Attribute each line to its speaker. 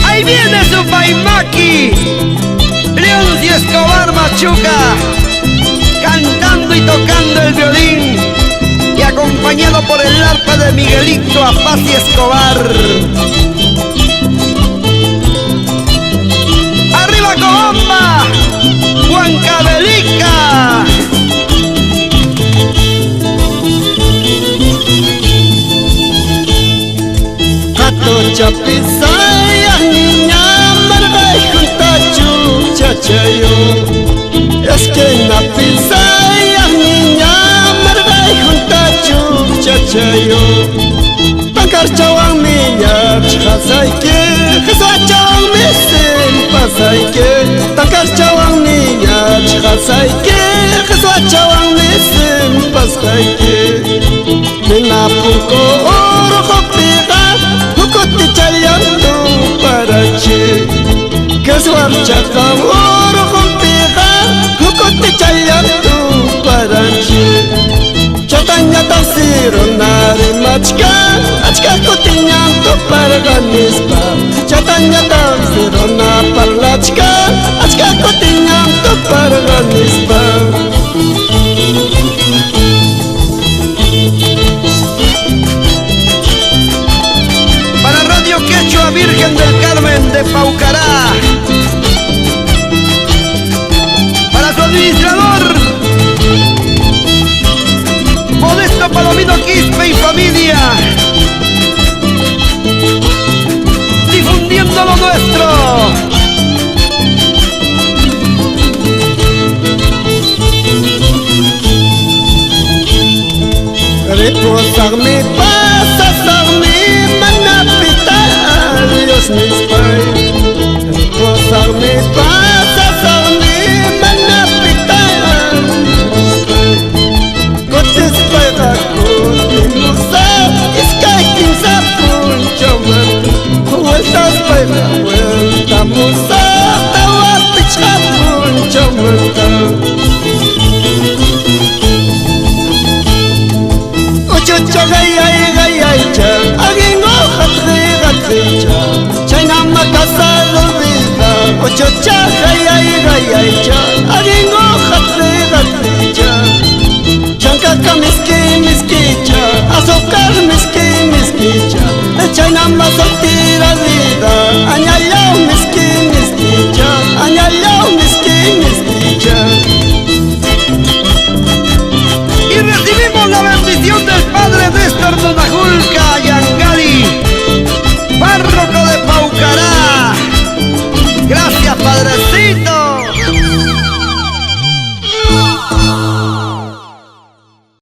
Speaker 1: Ahí viene su paimaki, Leoncio Escobar Machuca, cantando y tocando el violín, y acompañado por el arpa de Miguelito Apaci Escobar. ¡Arriba Cobamba! ¡Huancavelica!
Speaker 2: Chapisaya niña margay junta chuchachayo. Es que na pisaya niña margay junta chuchachayo. Tankar chawang minya chhasayke, khaswa chawang misin pasayke. Tankar chawang minya chhasayke, khaswa chawang misin pasayke. Nina punko oro khopiga Hukuti chayantu parachi Keswar chakam oro khumpiga Hukuti chayantu parachi Chatanya tafsiro nari machka Achka kutinyantu paraganispa Chatanya tafsiro na parlachka Achka kutinyantu paraganispa.
Speaker 1: Quechua Virgen del Carmen de Paucará, para su administrador Modesto Palomino Quispe y familia, difundiendo lo nuestro.
Speaker 2: Reposarme, pasasarme, manapita Dios mis pais. Reposarme, pasasarme, manapita Dios pais. Cotes paira, cotes musa, iskay kinsa puncho mata. Vueltas paira, vuelta musa, tawa pichka puncho mata. Chucha gay cha, agingo khatri cha, China makasa lobida. Chucha gay cha, agingo khatri cha, Chanka miski cha, azúcar miski cha, China masok